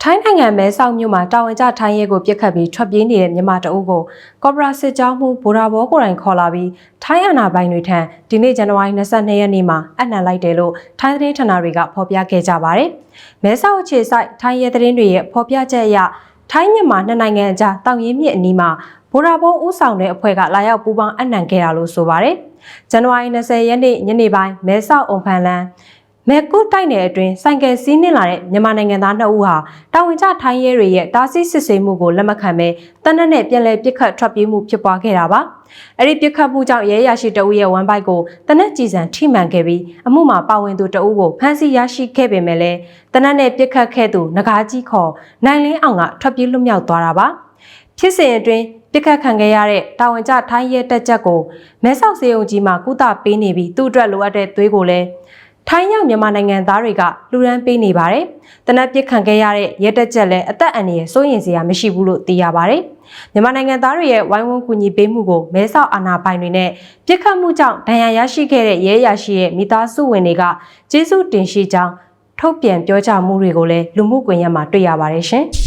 ထိုင်းနိုင်ငံမဲဆောက်မြို့မှာတာဝန်ကျထိုင်းရဲကိုပြစ်ခတ်ပြီးထွက်ပြေးနေတဲ့မြန်မာတအုပ်ကိုကော့ဘရာစစ်ကြောင်းမှုဗိုလ်တော်ဘောကိုယ်တိုင်ခေါ်လာပြီးထိုင်းအာဏာပိုင်တွေထံဒီနေ့ဇန်နဝါရီ22ရက်နေ့မှာအနှံလိုက်တယ်လို့ထိုင်းသတင်းဌာနတွေကဖော်ပြခဲ့ကြပါတယ်။မဲဆောက်အခြေစိုက်ထိုင်းရဲသတင်းတွေရဲ့ဖော်ပြချက်အရထိုင်းမြန်မာနှစ်နိုင်ငံအကြားတောင်ရင်မြစ်အနီးမှာဗိုလ်တော်ဘောဦးဆောင်တဲ့အဖွဲ့ကလာရောက်ပူးပေါင်းအနှံခဲ့တာလို့ဆိုပါတယ်။ဇန်နဝါရီ20ရက်နေ့ညနေပိုင်းမဲဆောက်အုံဖန်လန်းမဲကုတ်တိုက်နယ်အတွင်းဆိုင်ကယ်စီးနှင်လာတဲ့မြန်မာနိုင်ငံသား2ဦးဟာတာဝန်ကျထိုင်းရဲတွေရဲ့တားဆီးစစ်ဆေးမှုကိုလက်မခံဘဲတနက်နဲ့ပြန်လည်ပစ်ခတ်ထွက်ပြေးမှုဖြစ်ပွားခဲ့တာပါ။အဲ့ဒီပစ်ခတ်မှုကြောင့်ရဲရရှိတအုပ်ရဲ့ဝမ်းပိုက်ကိုတနက်ကြည်စံထိမှန်ခဲ့ပြီးအမှုမှာပါဝင်သူတအုပ်ကိုဖမ်းဆီးရရှိခဲ့ပေမဲ့လည်းတနက်နဲ့ပစ်ခတ်ခဲ့သူနဂါးကြီးခေါ်နိုင်လင်းအောင်ကထွက်ပြေးလွတ်မြောက်သွားတာပါ။ဖြစ်စဉ်အတွင်းပစ်ခတ်ခံခဲ့ရတဲ့တာဝန်ကျထိုင်းရဲတပ်ချက်ကိုမဲဆောက်စေယုံကြီးမှာကုသပေးနေပြီးသူ့အတွက်လိုအပ်တဲ့သွေးကိုလည်းထိုင်းရောက်မြန်မာနိုင်ငံသားတွေကလူရန်ပေးနေပါတယ်။တနက်ပစ်ခံခဲ့ရတဲ့ရဲတပ်ချက်လည်းအသက်အန္တရာယ်စိုးရိမ်စရာမရှိဘူးလို့သိရပါတယ်။မြန်မာနိုင်ငံသားတွေရဲ့ဝိုင်းဝန်းကူညီပေးမှုကိုမဲဆောက်အာဏာပိုင်တွေနဲ့ပစ်ခတ်မှုကြောင့်ဒဏ်ရာရရှိခဲ့တဲ့ရဲရရှိရဲ့မိသားစုဝင်တွေကကျေးဇူးတင်ရှိကြောင်းထုတ်ပြန်ပြောကြားမှုတွေကိုလည်းလူမှုကွန်ရက်မှာတွေ့ရပါတယ်ရှင်။